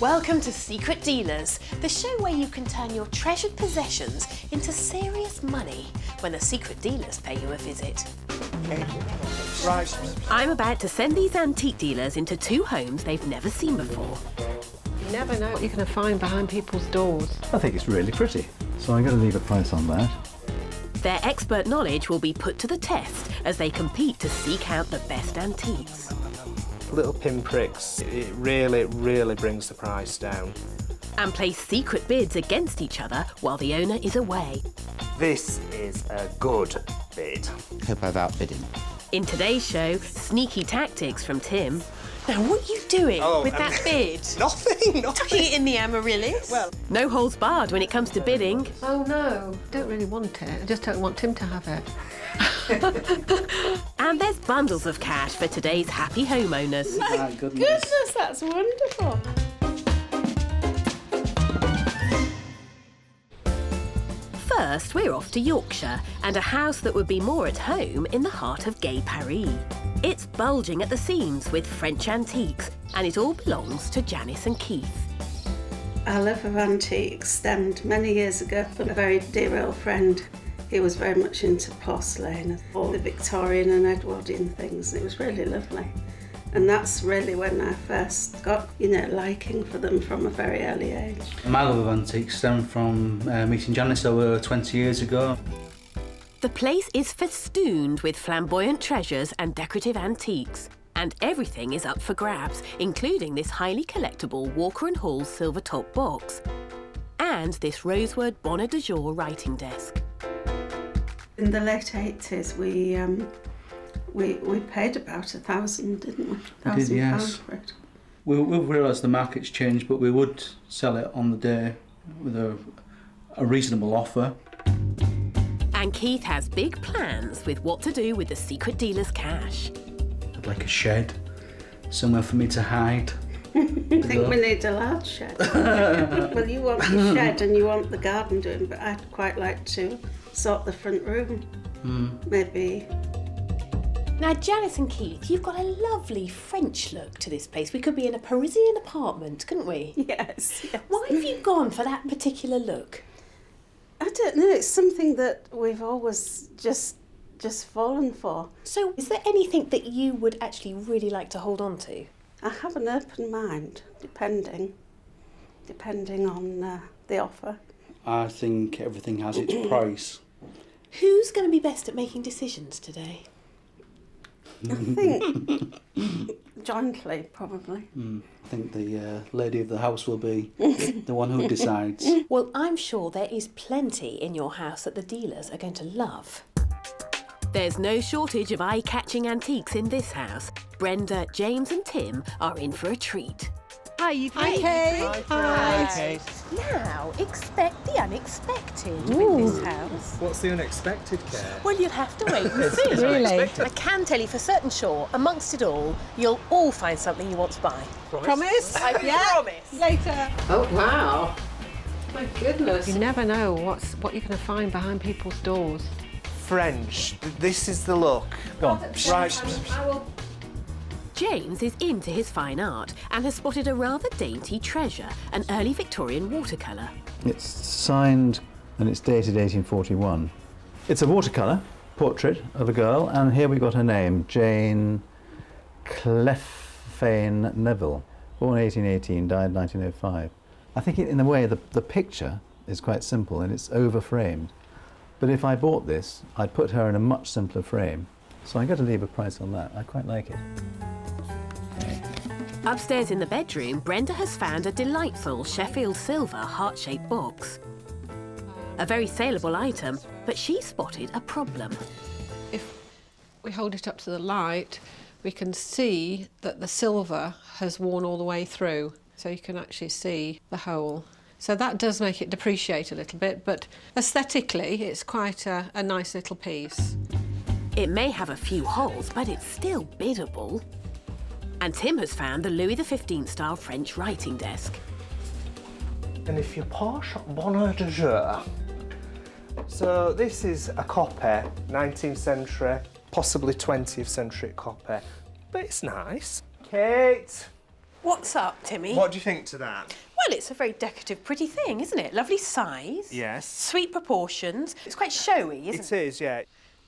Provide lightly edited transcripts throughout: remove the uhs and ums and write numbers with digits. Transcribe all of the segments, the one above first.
Welcome to Secret Dealers, the show where you can turn your treasured possessions into serious money when the secret dealers pay you a visit. Right. I'm about to send these antique dealers into two homes they've never seen before. You never know what you're going to find behind people's doors. I think it's really pretty, so I'm going to leave a price on that. Their expert knowledge will be put to the test as they compete to seek out the best antiques. Little pinpricks, it really brings the price down. And place secret bids against each other while the owner is away. This is a good bid. Hope I've outbid him. In today's show, sneaky tactics from Tim. Now, what are you doing with that bid? Nothing. Tucking it in the amaryllis? Well, no holds barred when it comes to bidding. Oh no, don't really want it. I just don't want Tim to have it. And there's bundles of cash for today's happy homeowners. My goodness, that's wonderful. First, we're off to Yorkshire and a house that would be more at home in the heart of gay Paris. It's bulging at the seams with French antiques, and it all belongs to Janice and Keith. Our love of antiques stemmed many years ago from a very dear old friend. He was very much into porcelain, all the Victorian and Edwardian things. It was really lovely. And that's really when I first got, liking for them from a very early age. My love of antiques stemmed from meeting Janice over 20 years ago. The place is festooned with flamboyant treasures and decorative antiques. And everything is up for grabs, including this highly collectible Walker & Hall silver top box. And this rosewood Bonnet de Jour writing desk. In the late 80s, we paid about £1,000, didn't we? We did, yes. For it. We've realised the market's changed, but we would sell it on the day with a reasonable offer. And Keith has big plans with what to do with the secret dealer's cash. I'd like a shed, somewhere for me to hide. I think we need a large shed. Well, you want the shed and you want the garden doing, but I'd quite like to sort the front room. Maybe. Now, Janice and Keith, you've got a lovely French look to this place. We could be in a Parisian apartment, couldn't we? Yes. Why have you gone for that particular look? I don't know, it's something that we've always just fallen for. So, is there anything that you would actually really like to hold on to? I have an open mind, depending on the offer. I think everything has its price. Who's going to be best at making decisions today? I think jointly, probably. I think the lady of the house will be the one who decides. Well, I'm sure there is plenty in your house that the dealers are going to love. There's no shortage of eye-catching antiques in this house. Brenda, James and Tim are in for a treat. Hi, you Kate. Hi. Now, expect the unexpected with this house. What's the unexpected, Kate? Well, you'll have to wait and see. Really? I can tell you for certain sure, amongst it all, you'll all find something you want to buy. Promise? I promise. Later. Oh, wow. My goodness. You never know what you're going to find behind people's doors. French. This is the look. Go on. Right. James is into his fine art and has spotted a rather dainty treasure, an early Victorian watercolour. It's signed and it's dated 1841. It's a watercolour portrait of a girl, and here we got her name, Jane Clefane Neville, born 1818, died 1905. I think in a way the picture is quite simple and it's over-framed. But if I bought this, I'd put her in a much simpler frame. So I'm going to leave a price on that. I quite like it. Upstairs in the bedroom, Brenda has found a delightful Sheffield silver heart-shaped box. A very saleable item, but she spotted a problem. If we hold it up to the light, we can see that the silver has worn all the way through. So you can actually see the hole. So that does make it depreciate a little bit, but aesthetically, it's quite a nice little piece. It may have a few holes, but it's still biddable. And Tim has found the Louis XV style French writing desk. And if you're posh, Bonnet de Jour. So this is a copy, 19th century, possibly 20th century copy, but it's nice. Kate, What's up, Timmy? What do you think to that? Well, it's a very decorative, pretty thing, isn't it? Lovely size. Yes. Sweet proportions. It's quite showy, isn't it? It is, yeah.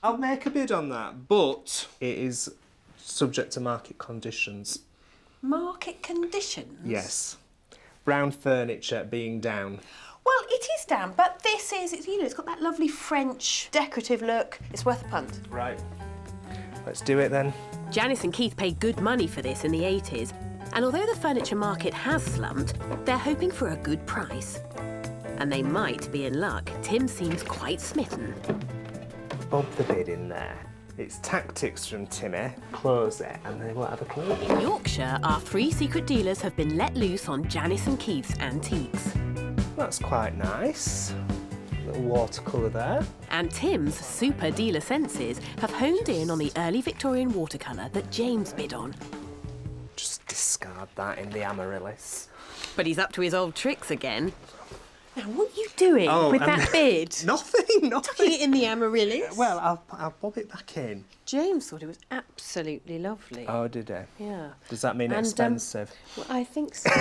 I'll make a bid on that, but it is subject to market conditions. Market conditions? Yes. Brown furniture being down. Well, it is down, but this is, it's got that lovely French decorative look. It's worth a punt. Right. Let's do it then. Janice and Keith paid good money for this in the 80s, and although the furniture market has slumped, they're hoping for a good price. And they might be in luck. Tim seems quite smitten. Bob the bid in there. It's tactics from Timmy. Close it and they won't have a clue. In Yorkshire, our 3 secret dealers have been let loose on Janice and Keith's antiques. That's quite nice. Little watercolour there. And Tim's super dealer senses have honed in on the early Victorian watercolour that James bid on. Just discard that in the Amaryllis. But he's up to his old tricks again. Now, what are you doing with that bid? Nothing. Tucking it in the Amaryllis? Well, I'll bob it back in. James thought it was absolutely lovely. Oh, did he? Yeah. Does that mean And, expensive? Well, I think so.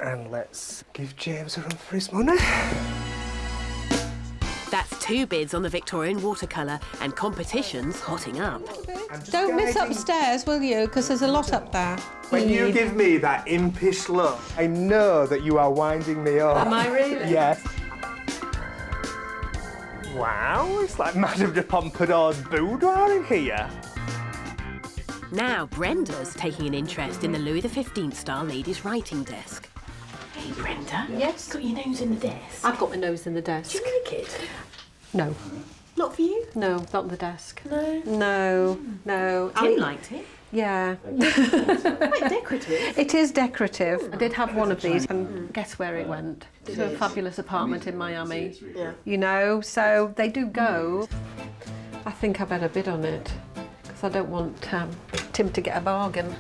And let's give James a run for his money. That's 2 bids on the Victorian watercolour, and competition's hotting up. Don't miss upstairs, will you? Because there's a lot up there. When you give me that impish look, I know that you are winding me up. Am I really? Yes. Wow, it's like Madame de Pompadour's boudoir in here. Now Brenda's taking an interest in the Louis XV style ladies' writing desk. Hey, Brenda. Yes? Got your nose in the desk. I've got my nose in the desk. Do you like it? No. Not for you? No, not the desk. No. No. Tim liked it. Yeah. Quite decorative. It is decorative. I did have one of these, and guess where it went? To a fabulous apartment in Miami. Yeah. You know, so they do go. I think I better bid on it, because I don't want Tim to get a bargain.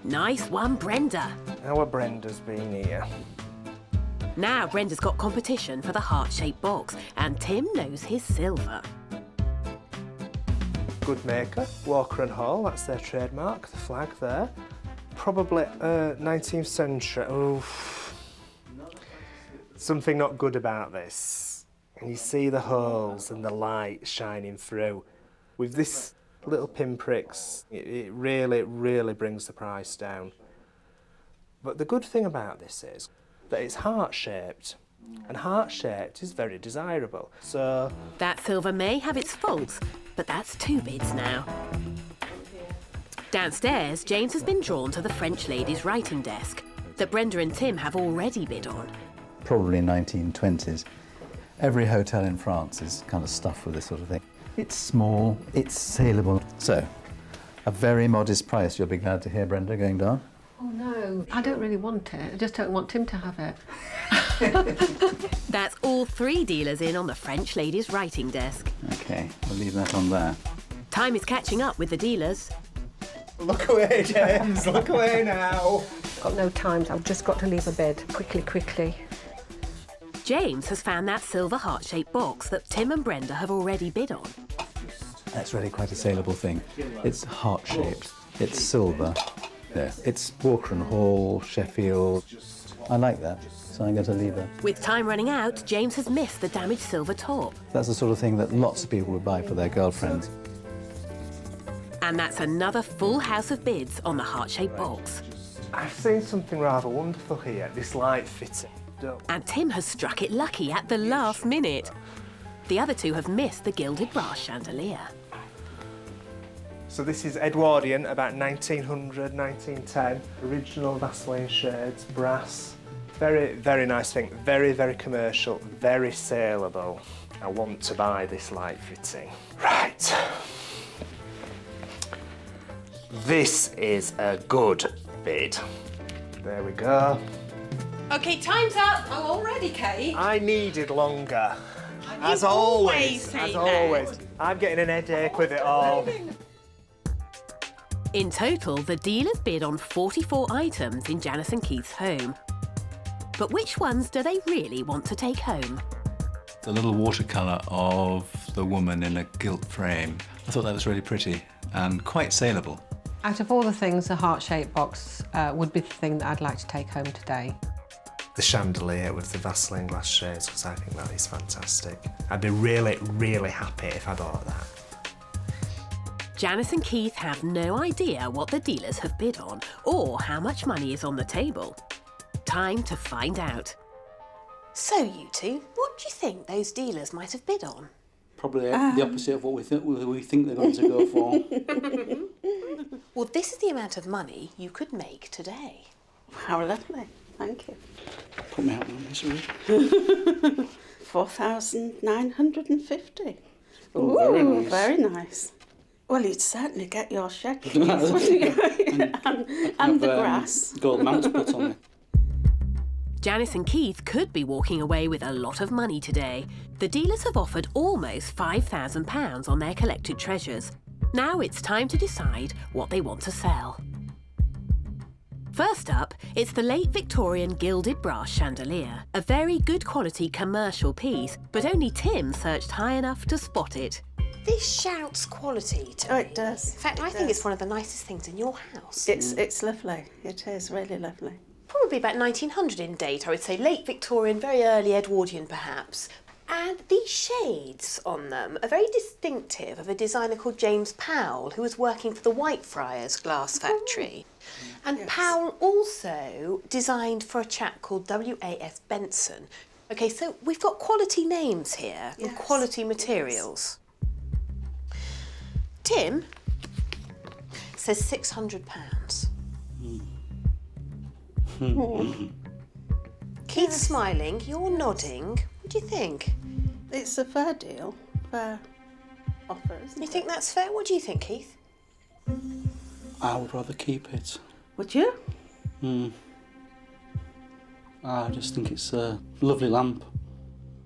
Nice one, Brenda. Our Brenda's been here. Now Brenda's got competition for the heart-shaped box, and Tim knows his silver. Good maker, Walker and Hall, that's their trademark, the flag there. Probably 19th century. Oof. Something not good about this. And you see the holes and the light shining through. With this little pinpricks, it really brings the price down. But the good thing about this is that it's heart-shaped, and heart-shaped is very desirable. So That silver may have its faults, but that's 2 bids now. Downstairs, James has been drawn to the French ladies' writing desk that Brenda and Tim have already bid on. Probably 1920s. Every hotel in France is kind of stuffed with this sort of thing. It's small, it's saleable. So, a very modest price, you'll be glad to hear, Brenda, going down. Oh no, I don't really want it. I just don't want Tim to have it. That's all 3 dealers in on the French ladies' writing desk. Okay, we'll leave that on there. Time is catching up with the dealers. look away, James, look away now. Got no time, I've just got to leave a bid. Quickly. James has found that silver heart-shaped box that Tim and Brenda have already bid on. That's really quite a saleable thing. It's heart-shaped, it's silver. There. It's Walker and Hall, Sheffield. I like that, so I'm going to leave it. With time running out, James has missed the damaged silver top. That's the sort of thing that lots of people would buy for their girlfriends. And that's another full house of bids on the heart-shaped box. I've seen something rather wonderful here, this light fitting. And Tim has struck it lucky at the last minute. The other 2 have missed the gilded brass chandelier. So this is Edwardian, about 1900, 1910. Original Vaseline shades, brass. Very nice thing. Very commercial, very saleable. I want to buy this light fitting. Right. This is a good bid. There we go. OK, time's up. Oh, already, Kate? I needed longer. As always say as that. always. I'm getting an headache with it all. In total, the dealers bid on 44 items in Janice and Keith's home. But which ones do they really want to take home? The little watercolour of the woman in a gilt frame. I thought that was really pretty and quite saleable. Out of all the things, the heart-shaped box would be the thing that I'd like to take home today. The chandelier with the Vaseline glass shades, because I think that is fantastic. I'd be really, really happy if I bought that. Janice and Keith have no idea what the dealers have bid on or how much money is on the table. Time to find out. So, you two, what do you think those dealers might have bid on? Probably the opposite of what we think they're going to go for. Well, this is the amount of money you could make today. How lovely. Thank you. Put me out of my misery. 4,950. Oh, very nice. Very nice. Well, you'd certainly get your shed keys, wouldn't you? and the grass. Gold mounts put on it. Janice and Keith could be walking away with a lot of money today. The dealers have offered almost £5,000 on their collected treasures. Now it's time to decide what they want to sell. First up, it's the late Victorian gilded brass chandelier. A very good quality commercial piece, but only Tim searched high enough to spot it. This shouts quality to me. Oh, it does. In fact, I think it's one of the nicest things in your house. It's lovely. It is really lovely. Probably about 1900 in date, I would say. Late Victorian, very early Edwardian perhaps. And these shades on them are very distinctive of a designer called James Powell, who was working for the Whitefriars glass factory. And yes. Powell also designed for a chap called W.A.S. Benson. OK, so we've got quality names here and quality materials. Tim says £600. Keith's smiling, you're nodding. What do you think? It's a fair deal, fair offer, isn't it? You think that's fair? What do you think, Keith? I would rather keep it. Would you? I just think it's a lovely lamp.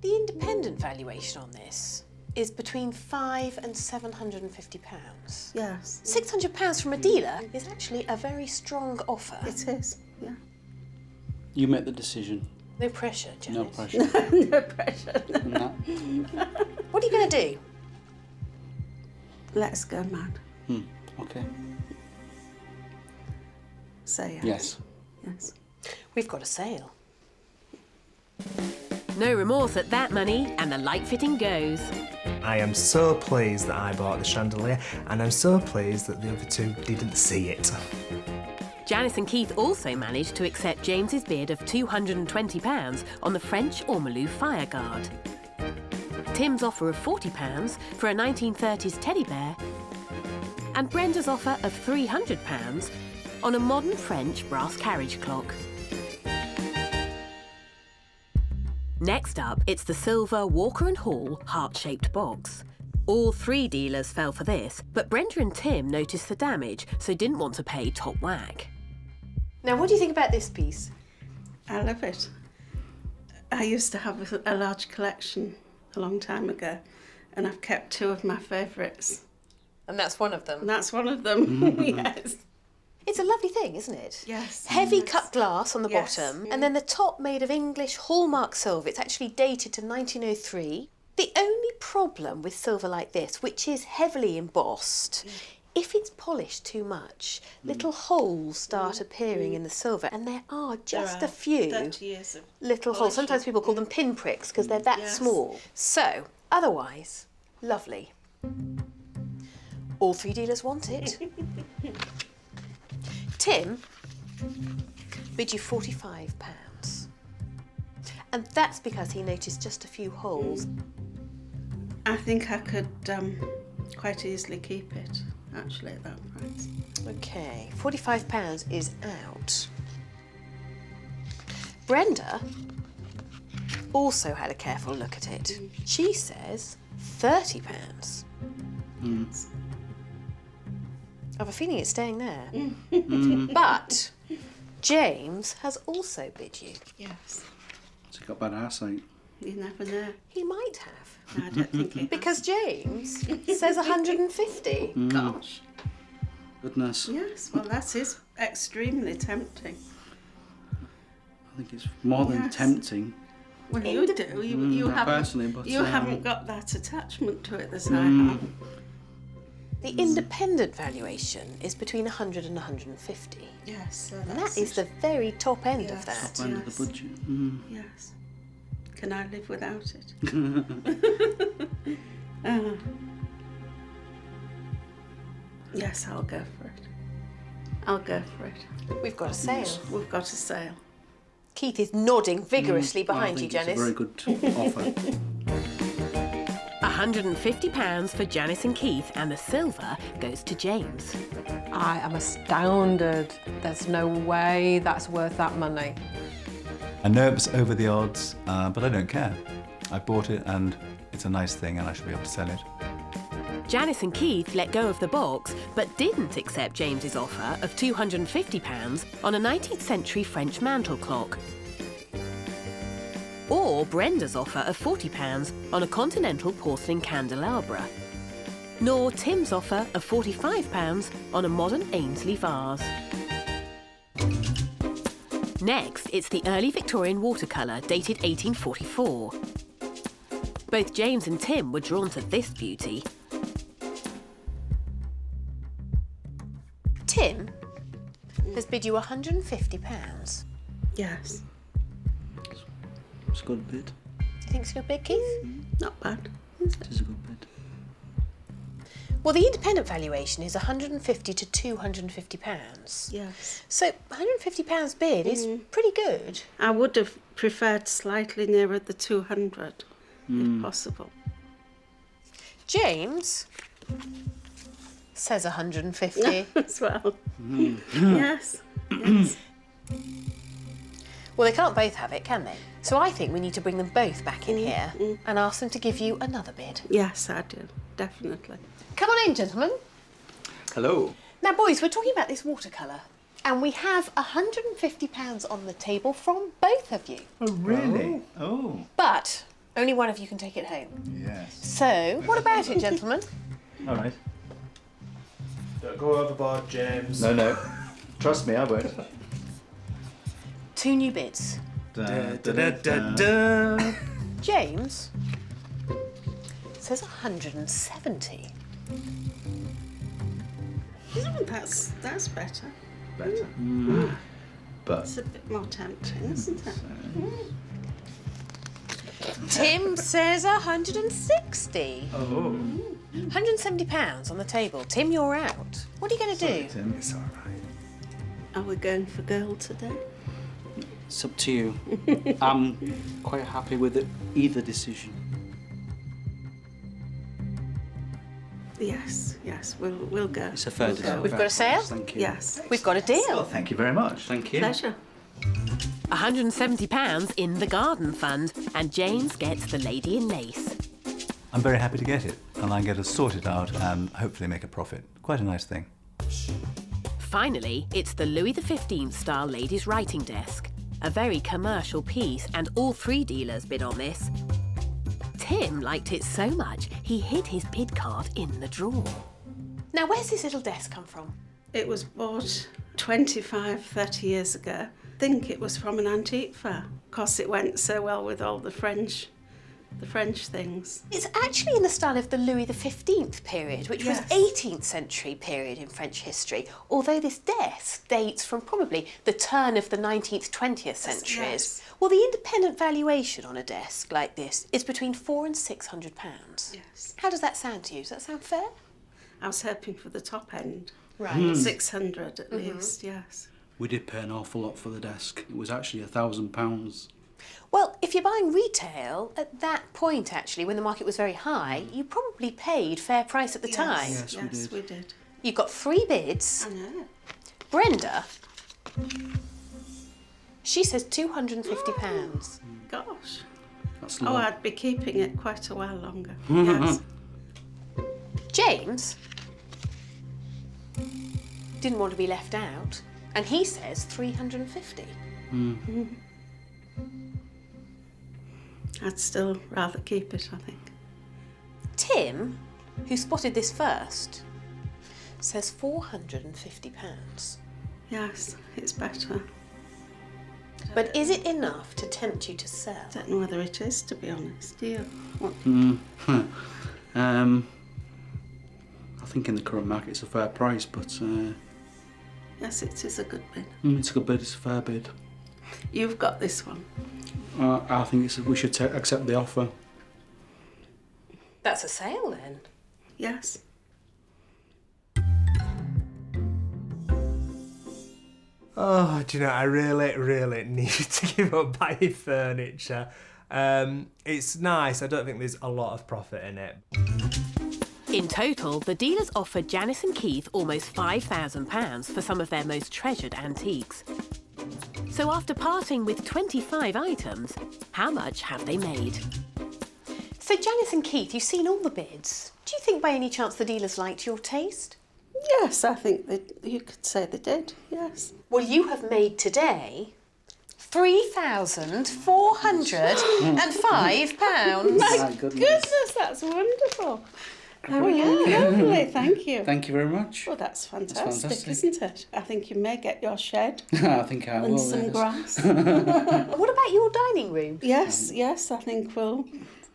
The independent valuation on this is between £500 and £750. Yes. £600 from a dealer is actually a very strong offer. It is, yeah. You make the decision. No pressure, Janice. No pressure. No pressure. And that. What are you going to do? Let's go mad. Okay. Say yes. Yes. Yes. We've got a sale. No remorse at that money, and the light fitting goes. I am so pleased that I bought the chandelier, and I'm so pleased that the other two didn't see it. Janice and Keith also managed to accept James's bid of £220 on the French ormolu fireguard. Tim's offer of £40 for a 1930s teddy bear, and Brenda's offer of £300 on a modern French brass carriage clock. Next up, it's the silver Walker & Hall heart-shaped box. All three dealers fell for this, but Brenda and Tim noticed the damage, so didn't want to pay top whack. Now, what do you think about this piece? I love it. I used to have a large collection a long time ago, and I've kept two of my favourites. And that's one of them. And that's one of them, yes. It's a lovely thing, isn't it? Yes. Heavy yes. cut glass on the Yes. bottom, and then the top made of English hallmark silver. It's actually dated to 1903. The only problem with silver like this, which is heavily embossed, if it's polished too much, little holes start appearing in the silver, and there are just a few 30 years of little holes. polishing. Sometimes people call them pinpricks because they're that Yes. small. So, otherwise, lovely. All three dealers want it. Tim bid you £45. And that's because he noticed just a few holes. I think I could quite easily keep it, actually, at that price. Okay, £45 is out. Brenda also had a careful look at it. She says £30. I have a feeling it's staying there. But James has also bid you. Yes. Has he got bad eyesight? You never know. He might have. No, I don't think he Because James says 150. Gosh. Goodness. Yes, well, that is extremely tempting. I think it's more than Yes. tempting. Well, you do. You not haven't. personally, but, you haven't got that attachment to it that I have. The independent valuation is between 100 and 150. Yes. So And that is the very top end of that. Top end of the budget. Yes. Can I live without it? Yes, I'll go for it. I'll go for it. We've got a sale. We've got a sale. Keith is nodding vigorously behind you, I think Janice. it's a very good offer. £150 for Janice and Keith, and the silver goes to James. I am astounded. There's no way that's worth that money. I know it's over the odds, but I don't care. I bought it and it's a nice thing and I should be able to sell it. Janice and Keith let go of the box, but didn't accept James's offer of £250 on a 19th century French mantel clock. Or Brenda's offer of £40 on a continental porcelain candelabra. Nor Tim's offer of £45 on a modern Ainsley vase. Next, it's the early Victorian watercolour dated 1844. Both James and Tim were drawn to this beauty. Tim has bid you £150. Yes. It's a good bid. Do you think it's a good bid, Keith? Not bad. It is a good bid. Well, the independent valuation is £150 to £250. Yes. So £150 bid is pretty good. I would have preferred slightly nearer the 200, if possible. James says 150. As well. Yes. Yes. Well, they can't both have it, can they? So I think we need to bring them both back in here and ask them to give you another bid. Yes, I do. Definitely. Come on in, gentlemen. Hello. Now, boys, we're talking about this watercolour, and we have £150 on the table from both of you. Oh, really? Oh. But only one of you can take it home. Yes. So, what about it, gentlemen? All right. Don't go overboard, James. No. Trust me, I won't. 2 new bids. James says 170. That's better. Better. But It's a bit more tempting, isn't it? Tim says 160. oh, £170 on the table. Tim, you're out. What are you going to do? Tim. It's all right. Are we going for girl today? It's up to you. I'm quite happy with it, either decision. Yes, we'll go. It's a fair We'll decision. go. We've got a sale? Thank you. Yes. We've got a Well, deal. thank you very much. Thank you. Pleasure. £170 in the garden fund, and James gets the lady in lace. I'm very happy to get it, and I'm going to sort it out and hopefully make a profit. Quite a nice thing. Finally, it's the Louis XV style ladies' writing desk. A very commercial piece, and all 3 dealers bid on this. Tim liked it so much, he hid his bid card in the drawer. Now, where's this little desk come from? It was bought 25, 30 years ago. I think it was from an antique fair. Of course, it went so well with all the French things. It's actually in the style of the Louis XV period, which Yes. was 18th century period in French history, although this desk dates from probably the turn of the 19th, 20th centuries. Yes. Well, the independent valuation on a desk like this is between £400 and £600. Yes. How does that sound to you? Does that sound fair? I was hoping for the top end. Right. 600 at least, yes. We did pay an awful lot for the desk. It was actually £1,000. Well, if you're buying retail, at that point, actually, when the market was very high, you probably paid fair price at the time. Yes, we did. You've got 3 bids. I know. Brenda, she says £250. Gosh. That's Oh, low. I'd be keeping it quite a while longer. Yes. James didn't want to be left out, and he says 350. I'd still rather keep it, I think. Tim, who spotted this first, says £450. Yes, it's better. But is it enough to tempt you to sell? I don't know whether it is, to be honest. Do you? What? I think in the current market it's a fair price, but... Yes, it is a good bid. It's a good bid, it's a fair bid. You've got this one. I think we should accept the offer. That's a sale then? Yes. Oh, do you know, I really need to give up buying furniture. It's nice, I don't think there's a lot of profit in it. In total, the dealers offered Janice and Keith almost £5,000 for some of their most treasured antiques. So after parting with 25 items, how much have they made? So Janice and Keith, you've seen all the bids. Do you think by any chance the dealers liked your taste? Yes, I think that you could say they did, yes. Well, you have made today £3,405. My goodness, that's wonderful. Oh, yeah, lovely, thank you. Thank you very much. Well, that's fantastic, isn't it? I think you may get your shed. I think I will. And some grass. What about your dining room? Yes, I think we'll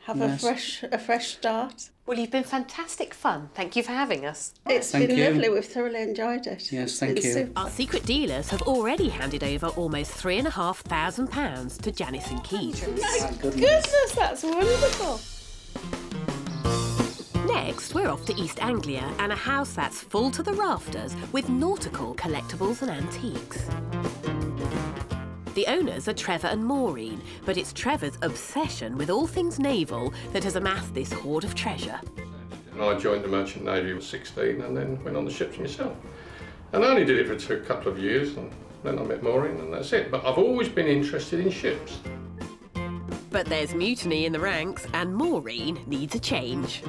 have a fresh start. Well, you've been fantastic fun. Thank you for having us. It's Thank been you. lovely. We've thoroughly enjoyed it. Yes, thank you. Super. Our secret dealers have already handed over almost £3,500 to Janice and Keith. My goodness, that's wonderful. Next, we're off to East Anglia and a house that's full to the rafters with nautical collectibles and antiques. The owners are Trevor and Morin, but it's Trevor's obsession with all things naval that has amassed this hoard of treasure. I joined the Merchant Navy at 16 and then went on the ships myself. And I only did it for a couple of years and then I met Morin and that's it. But I've always been interested in ships. But there's mutiny in the ranks and Morin needs a change.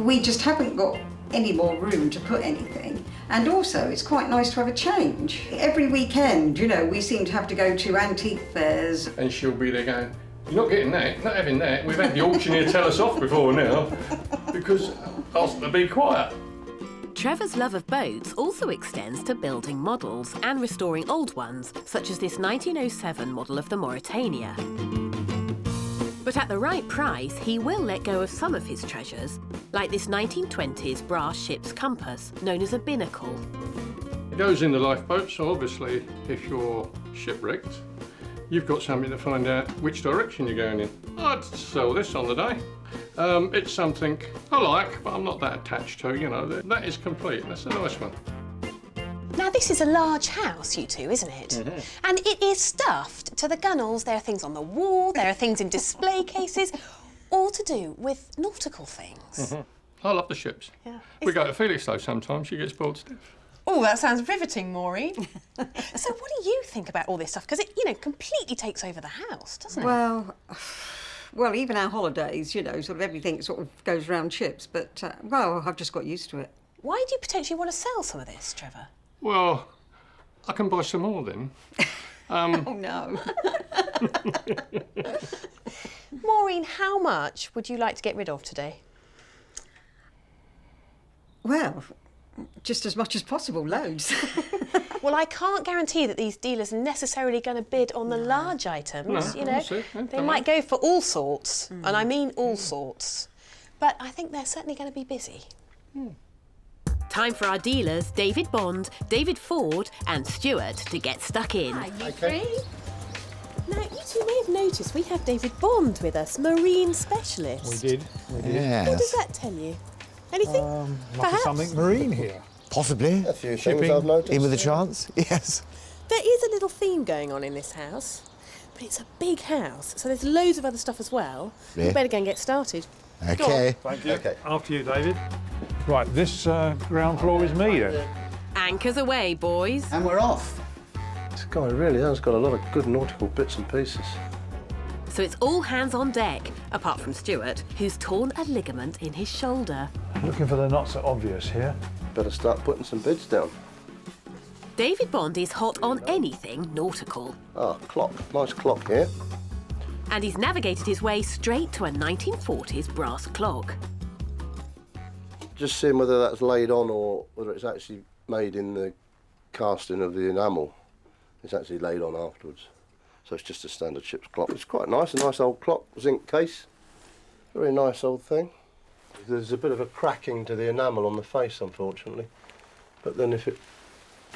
We just haven't got any more room to put anything. And also, it's quite nice to have a change. Every weekend, you know, we seem to have to go to antique fairs. And she'll be there going, you're not getting that, not having that. We've had the auctioneer tell us off before now because asked them to be quiet. Trevor's love of boats also extends to building models and restoring old ones, such as this 1907 model of the Mauritania. But at the right price, he will let go of some of his treasures, like this 1920s brass ship's compass, known as a binnacle. It goes in the lifeboat, so obviously if you're shipwrecked, you've got something to find out which direction you're going in. I'd sell this on the day. It's something I like, but I'm not that attached to, you know. That is complete, that's a nice one. Now, this is a large house, you two, isn't it? Mm-hmm. And it is stuffed to the gunnels. There are things on the wall, there are things in display cases, all to do with nautical things. Mm-hmm. I love the ships. Yeah. We go to Felixstowe sometimes, she gets bored stiff. Oh, that sounds riveting, Maureen. So what do you think about all this stuff? Because it, you know, completely takes over the house, doesn't it? Well, even our holidays, you know, sort of everything sort of goes round ships. But, well, I've just got used to it. Why do you potentially want to sell some of this, Trevor? Well, I can buy some more then. Oh, no. Maureen, how much would you like to get rid of today? Well, just as much as possible, loads. Well, I can't guarantee that these dealers are necessarily going to bid on the large items, No, you know. we'll see. Yeah, They don't might go for all sorts, and I mean all sorts. But I think they're certainly going to be busy. Time for our dealers, David Bond, David Ford and Stuart, to get stuck in. Are you free? Now, you two may have noticed we have David Bond with us, marine specialist. We did. Yes. What does that tell you? Anything? Must be Perhaps? something marine here. Possibly. A few Shipping. things I've noticed. In with a chance. Yes. There is a little theme going on in this house, but it's a big house, so there's loads of other stuff as well. Yeah. We better go and get started. Okay. Thank you. Okay. After you, David. Right, this ground floor is me then. Anchors away, boys. And we're off. This guy really has got a lot of good nautical bits and pieces. So it's all hands on deck, apart from Stuart, who's torn a ligament in his shoulder. Looking for the not so obvious here. Better start putting some bids down. David Bond is hot on anything nautical. Ah, clock. Nice clock here. And he's navigated his way straight to a 1940s brass clock. Just seeing whether that's laid on or whether it's actually made in the casting of the enamel. It's actually laid on afterwards. So it's just a standard ship's clock. It's quite nice, a nice old clock, zinc case. Very nice old thing. There's a bit of a cracking to the enamel on the face, unfortunately. But then if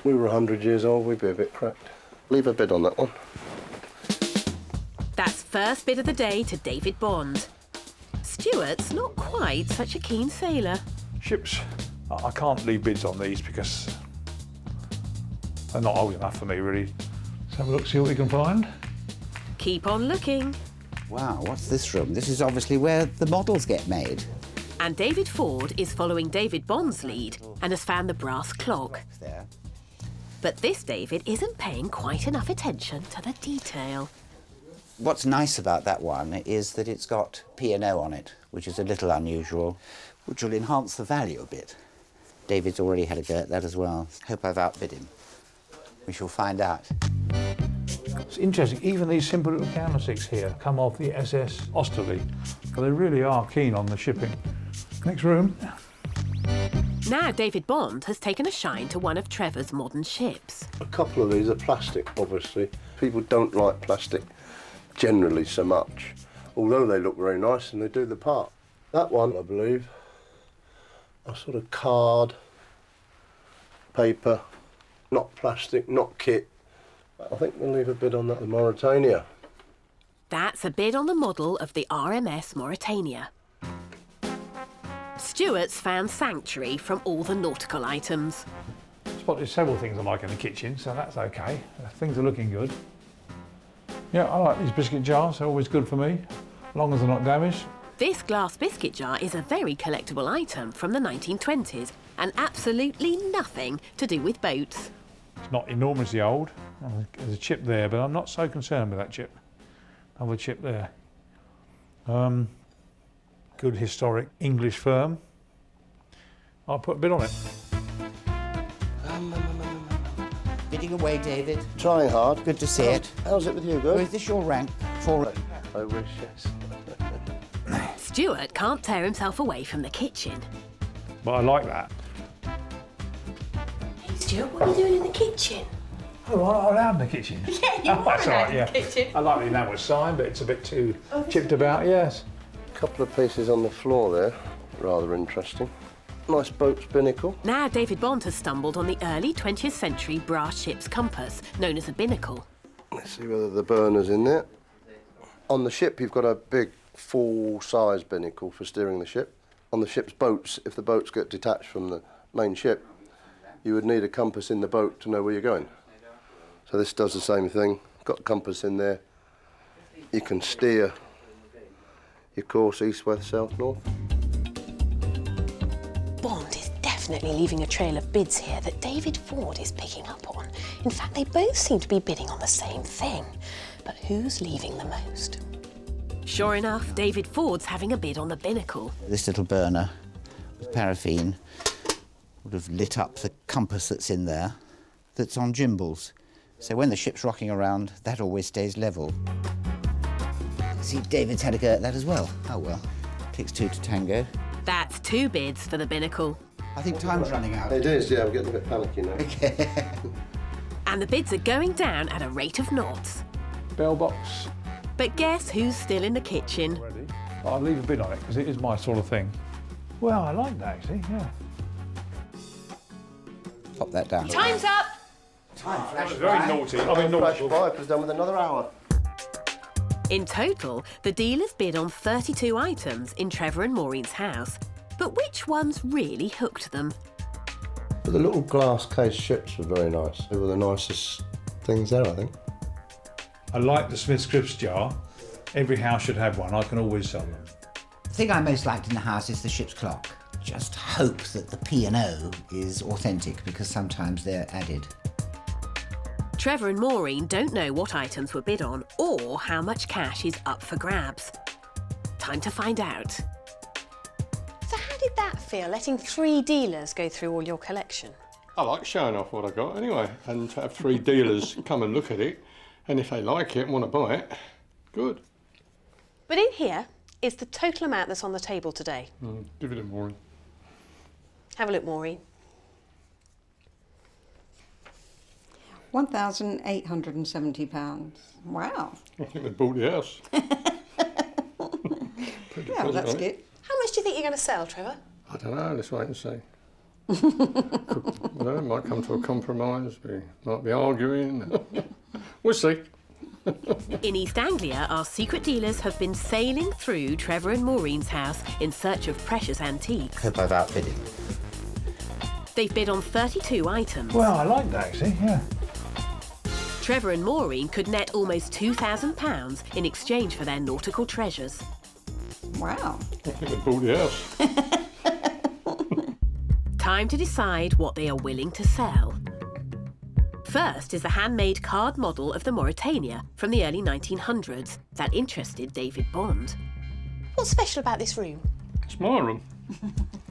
we were 100 years old, we'd be a bit cracked. Leave a bid on that one. That's first bid of the day to David Bond. Stuart's not quite such a keen sailor. Ships, I can't leave bids on these because they're not old enough for me, really. Let's have a look, see what we can find. Keep on looking. Wow, what's this room? This is obviously where the models get made. And David Ford is following David Bond's lead and has found the brass clock. There. But this David isn't paying quite enough attention to the detail. What's nice about that one is that it's got P&O on it, which is a little unusual, which will enhance the value a bit. David's already had a go at that as well. Hope I've outbid him. We shall find out. It's interesting, even these simple little candlesticks here come off the SS Osterley, but they really are keen on the shipping. Next room. Now David Bond has taken a shine to one of Trevor's modern ships. A couple of these are plastic, obviously. People don't like plastic generally so much, although they look very nice and they do the part. That one, I believe, a sort of card, paper, not plastic, not kit. I think we'll leave a bid on that, the Mauritania. That's a bid on the model of the RMS Mauritania. Stuart's found sanctuary from all the nautical items. Spotted several things I like in the kitchen, so that's okay. Things are looking good. Yeah, I like these biscuit jars, they're always good for me, as long as they're not damaged. This glass biscuit jar is a very collectible item from the 1920s and absolutely nothing to do with boats. It's not enormously old. There's a chip there, but I'm not so concerned with that chip. Another chip there. Good historic English firm. I'll put a bid on it. Bidding away, David. Trying hard. Good to see it. How's it with you, Oh, good? is this your rank? For I wish, yes. Stuart can't tear himself away from the kitchen. But I like that. Hey Stuart, what are you doing in the kitchen? Oh, I'm allowed in the kitchen. Yeah, you are That's all allowed right, in yeah. the kitchen. I like the enamel sign, but it's a bit too chipped about, yes. A couple of pieces on the floor there, rather interesting. Nice boat's binnacle. Now David Bond has stumbled on the early 20th century brass ship's compass, known as a binnacle. Let's see whether the burner's in there. On the ship, you've got a big full-size binnacle for steering the ship. On the ship's boats, if the boats get detached from the main ship, you would need a compass in the boat to know where you're going. So this does the same thing. Got a compass in there. You can steer your course east, west, south, north. Bond is definitely leaving a trail of bids here that David Ford is picking up on. In fact, they both seem to be bidding on the same thing. But who's leaving the most? Sure enough, David Ford's having a bid on the binnacle. this little burner with paraffin would have lit up the compass that's in there, that's on gimbals. So when the ship's rocking around, that always stays level. See, David's had a go at that as well. Oh well, takes two to tango. That's two bids for the binnacle. I think time's running out. It is, yeah, I'm getting a bit panicky now. Okay. And the bids are going down at a rate of knots. Bell box. But guess who's still in the kitchen? Ready. I'll leave a bid on it because it is my sort of thing. Well, I like that actually, yeah. Pop that down. Time's up! That was very naughty. I mean, Flash naughty. by, because done with another hour. In total, the dealers bid on 32 items in Trevor and Maureen's house. But which ones really hooked them? But the little glass case ships were very nice. They were the nicest things there, I think. I like the Smith's Crisps jar. Every house should have one. I can always sell them. The thing I most liked in the house is the ship's clock. Just hope that the P&O is authentic because sometimes they're added. Trevor and Maureen don't know what items were bid on or how much cash is up for grabs. Time to find out. So how did that feel, letting 3 dealers go through all your collection? I like showing off what I got anyway, and to have 3 dealers come and look at it, and if they like it and want to buy it, good. But in here is the total amount that's on the table today. Give it a Morin. Have a look, Maureen. £1,870. Wow. I think they bought the house. Yeah, well, that's good. How much do you think you're going to sell, Trevor? I don't know, let's wait and see. It might come to a compromise, we might be arguing. We'll see. In East Anglia, our secret dealers have been sailing through Trevor and Maureen's house in search of precious antiques. Hope I've outbid him. They've bid on 32 items. Well, I like that, actually, yeah. Trevor and Morin could net almost £2,000 in exchange for their nautical treasures. Wow. I think they bought the house. Time to decide what they are willing to sell. First is the handmade card model of the Mauritania from the early 1900s that interested David Bond. What's special about this room? It's my room.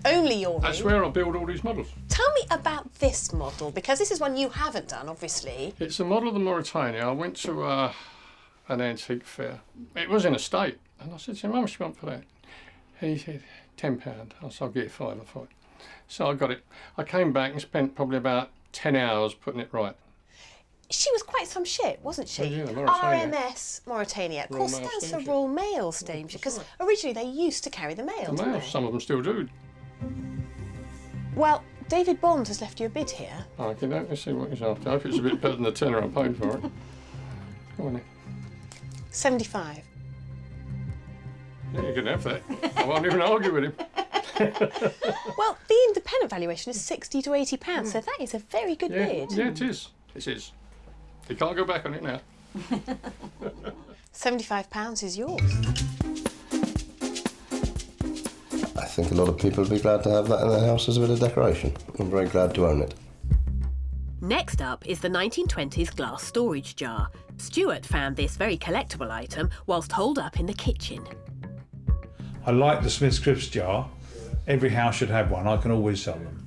Only your room? That's where I build all these models. Tell me about this model, because this is one you haven't done, obviously. It's a model of the Mauritania. I went to an antique fair. It was in a state. And I said to him, how much do you want for that? He said, £10. I said, I'll get it 5 for it. So I got it. I came back and spent probably about 10 hours putting it right. She was quite some ship, wasn't she? Yeah, the Mauritania. RMS Mauritania. Of Royal course, Mail stands for Steamship. Royal Mail Steamship, because originally they used to carry the mail, The didn't mail, they? some of them still do. Well, David Bond has left you a bid here. I can only see what he's after. I hope it's a bit better than the tenner I paid for it. Go on then. 75. Yeah, you can have that. I won't even argue with him. Well, the independent valuation is £60 to £80, so that is a very good bid. Yeah, it is. It is. You can't go back on it now. £75 is yours. I think a lot of people would be glad to have that in their house as a bit of decoration. I'm very glad to own it. Next up is the 1920s glass storage jar. Stuart found this very collectible item whilst holed up in the kitchen. I like the Smith's Crisps jar. Every house should have one. I can always sell them.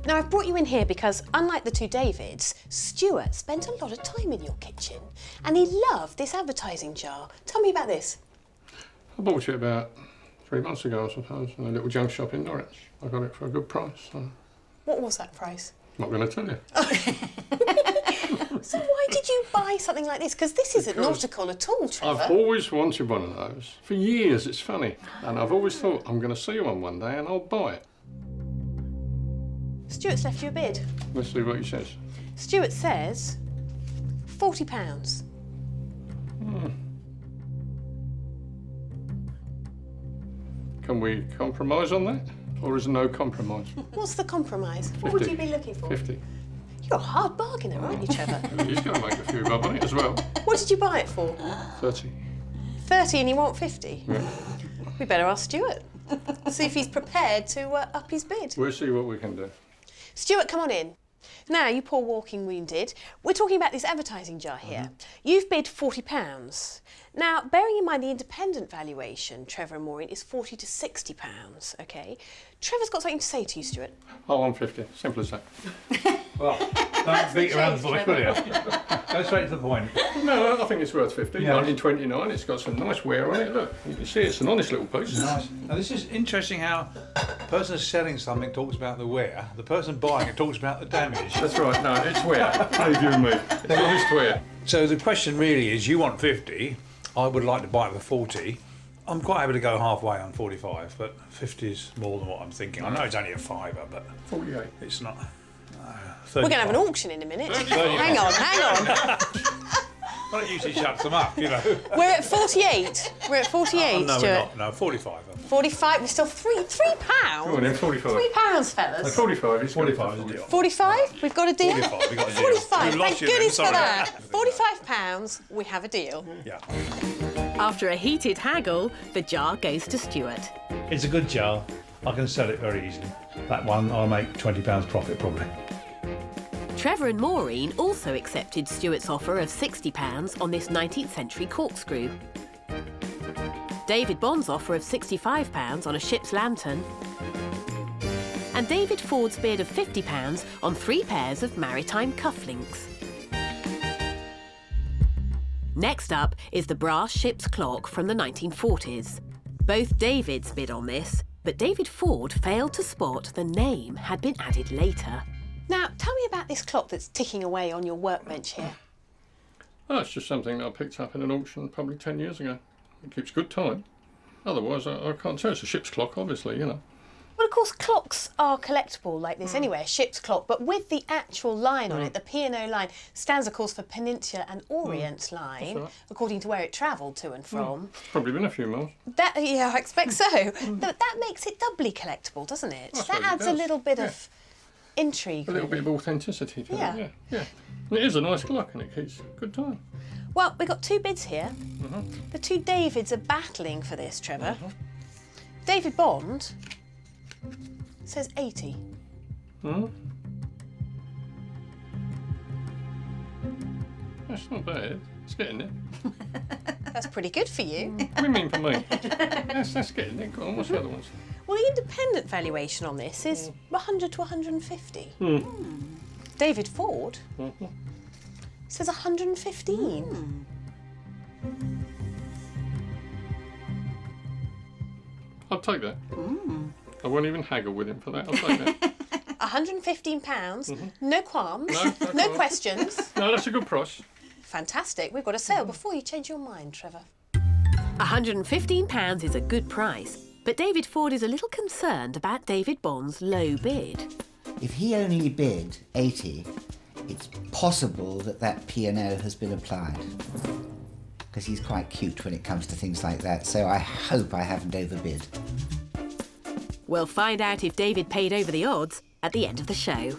Now, I've brought you in here because, unlike the two Davids, Stuart spent a lot of time in your kitchen and he loved this advertising jar. Tell me about this. I bought it about 3 months ago, I suppose, in a little junk shop in Norwich. I got it for a good price. So What was that price? I'm not going to tell you. So why did you buy something like this? Because this isn't nautical at all, Trevor. I've always wanted one of those. For years, it's funny. And I've always thought, I'm going to see one day and I'll buy it. Stuart's left you a bid. Let's see what he says. Stuart says £40. Can we compromise on that? Or is there no compromise? What's the compromise? What would you be looking for? 50. You're a hard bargainer, aren't you, Trevor? He's going to make a few bob on it as well. What did you buy it for? 30. 30 and you want 50? Yeah. We better ask Stuart. See if he's prepared to up his bid. We'll see what we can do. Stuart, come on in. Now, you poor walking wounded, we're talking about this advertising jar here. You've bid £40. Now, bearing in mind the independent valuation, Trevor and Morin, is £40 to £60, OK? Trevor's got something to say to you, Stuart. I want 50. Simple as that. Well, don't beat around the bush, will you? Go straight to the point. No, I think it's worth 50. Yeah. 1929, it's got some nice wear on it. Look, you can see it's an honest little piece. Nice. Now, this is interesting how the person selling something talks about the wear, the person buying it talks about the damage. That's right, no, it's wear. Believe you me. It's honest wear. So the question really is, you want 50, I would like to buy it for 40. I'm quite happy to go halfway on 45, but 50 is more than what I'm thinking. I know it's only a fiver, but 48. It's not. We're going to have an auction in a minute. Hang on. Well, it usually shuts them up, you know. We're at 48. We're at 48, no, Stuart. we're not. No, 45. 45. We're still £3. Go on then, 45. £3, fellas. 45 is 45 is a deal. 45? We've got a deal? 45, we got a deal. 45. We lost Thank you then, goodness for sorry. that. £45, we have a deal. Yeah. After a heated haggle, the jar goes to Stuart. It's a good jar. I can sell it very easily. That one, I'll make £20 profit probably. Trevor and Maureen also accepted Stuart's offer of £60 on this 19th century corkscrew. David Bond's offer of £65 on a ship's lantern. And David Ford's bid of £50 on 3 pairs of Maritime cufflinks. Next up is the brass ship's clock from the 1940s. Both Davids bid on this, but David Ford failed to spot the name had been added later. Now, tell me about this clock that's ticking away on your workbench here. Oh, it's just something that I picked up in an auction probably 10 years ago. It keeps good time. Otherwise, I can't tell. It's a ship's clock, obviously, you know. Well, of course, clocks are collectible like this anyway, a ship's clock, but with the actual line on it, the P&O line, stands, of course, for Peninsula and Orient line, right. according to where it travelled to and from. It's probably been a few miles. That, yeah, I expect so. That makes it doubly collectible, doesn't it? I That suppose it adds a does. little bit of intrigue. A little bit of authenticity to Yeah. it, yeah. And it is a nice clock and it keeps good time. Well, we've got two bids here. The two Davids are battling for this, Trevor. David Bond says 80. That's not bad. It's getting it. That's pretty good for you. What do you mean for me? That's getting it. Go on, what's the other ones? Well, the independent valuation on this is 100 to 150. David Ford says 115. I'll take that. I won't even haggle with him for that. I'll take that. £115, no qualms, no questions. No, that's a good price. Fantastic. We've got a sale before you change your mind, Trevor. £115 is a good price, but David Ford is a little concerned about David Bond's low bid. If he only bid 80, it's possible that that P&O has been applied. Because he's quite cute when it comes to things like that, so I hope I haven't overbid. We'll find out if David paid over the odds at the end of the show.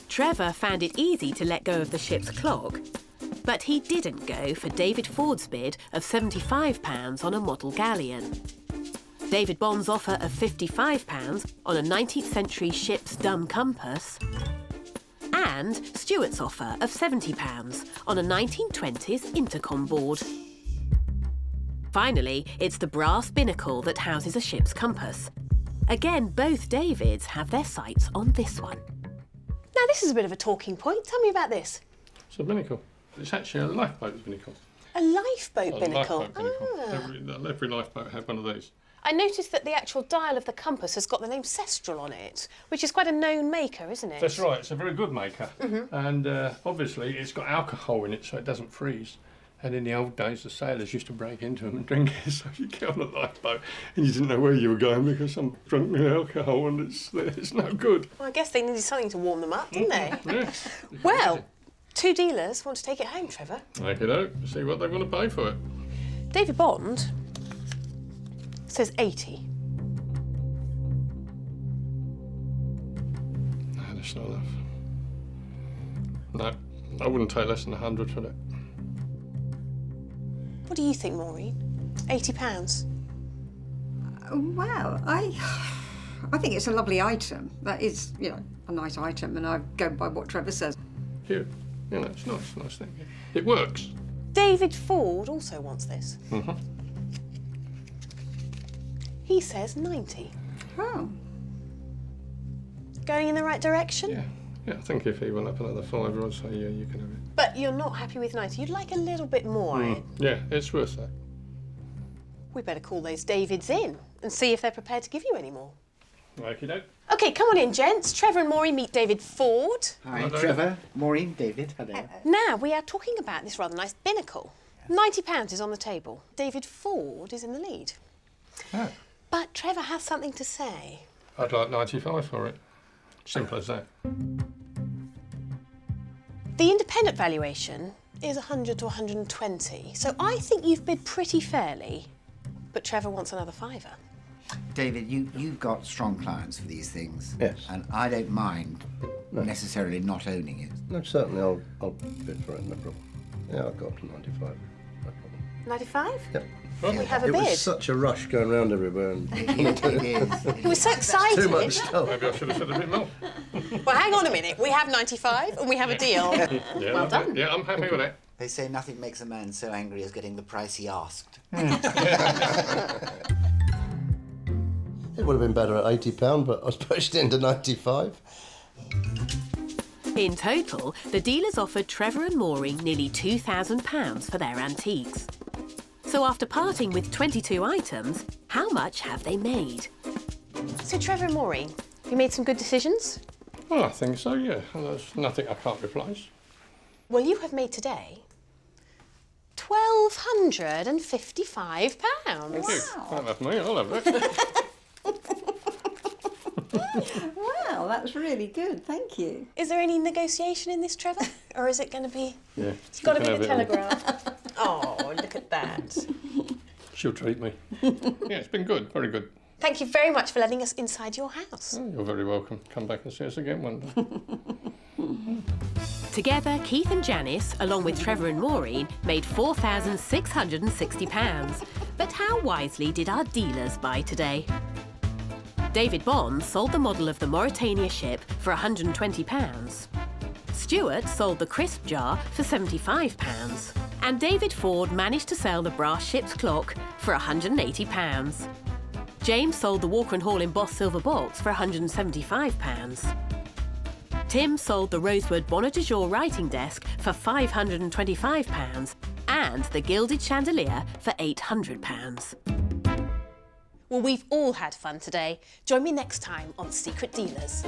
Trevor found it easy to let go of the ship's clock, but he didn't go for David Ford's bid of £75 on a model galleon. David Bond's offer of £55 on a 19th century ship's dumb compass, and Stuart's offer of £70 on a 1920s intercom board. Finally, it's the brass binnacle that houses a ship's compass. Again, both Davids have their sights on this one. Now, this is a bit of a talking point. Tell me about this. It's a binnacle. It's actually a lifeboat binnacle. A lifeboat binnacle. Lifeboat binnacle. Every lifeboat had one of these. I noticed that the actual dial of the compass has got the name Cestral on it, which is quite a known maker, isn't it? That's right. It's a very good maker. And obviously it's got alcohol in it so it doesn't freeze. And in the old days, the sailors used to break into them and drink it. So you get on a lifeboat and you didn't know where you were going because some drunk with alcohol and it's no good. Well, I guess they needed something to warm them up, didn't they? Yeah. Well, two dealers want to take it home, Trevor. Okay, see what they want to pay for it. David Bond says 80. No, that's not enough. No, I wouldn't take less than 100 for that. What do you think, Maureen? £80? Well, I think it's a lovely item. That is, you know, a nice item, and I go by what Trevor says. Yeah, you know, it's nice thing. It works. David Ford also wants this. He says 90. Oh. Going in the right direction? Yeah, I think if he went up another £5, I'd say, yeah, you can have it. But you're not happy with 90. You'd like a little bit more. Yeah, it's worth that. We better call those Davids in and see if they're prepared to give you any more. Okey-doke. OK, come on in, gents. Trevor and Maureen meet David Ford. Hi, Hello. Trevor, Morin, David, hello. Now, we are talking about this rather nice binnacle. £90 is on the table. David Ford is in the lead. Oh. But Trevor has something to say. I'd like 95 for it. Simple as that. The independent valuation is 100 to 120, so I think you've bid pretty fairly, but Trevor wants another fiver. David, you've got strong clients for these things. Yes. And I don't mind necessarily not owning it. No, certainly I'll bid for it, no problem. Yeah, I'll go up to 95, no problem. 95? Yep. We have a It bid. was such a rush going around everywhere. And It is. He was so excited. too much stuff. Maybe I should have said a bit more. Well, hang on a minute. We have 95 and we have a deal. Yeah, Well done. Yeah, I'm happy with that. They say nothing makes a man so angry as getting the price he asked. It would have been better at £80, but I was pushed into 95. In total, the dealers offered Trevor and Maureen nearly £2,000 for their antiques. So after parting with 22 items, how much have they made? So, Trevor and Maureen, you made some good decisions? Well, I think so, yeah. There's nothing I can't replace. Well, you have made today £1,255. Thank you. Can't have me, I'll have it. Wow, that's really good, thank you. Is there any negotiation in this, Trevor? Or is it going to be... Yeah. It's got to be the Telegraph. Oh, look at that. She'll treat me. Yeah, it's been good, very good. Thank you very much for letting us inside your house. Oh, you're very welcome. Come back and see us again one day. Together, Keith and Janice, along with Trevor and Maureen, made £4,660. But how wisely did our dealers buy today? David Bond sold the model of the Mauritania ship for £120. Stuart sold the crisp jar for £75. And David Ford managed to sell the brass ship's clock for £180. James sold the Walker & Hall embossed silver box for £175. Tim sold the rosewood Bonnet de Jour writing desk for £525 and the gilded chandelier for £800. Well, we've all had fun today. Join me next time on Secret Dealers.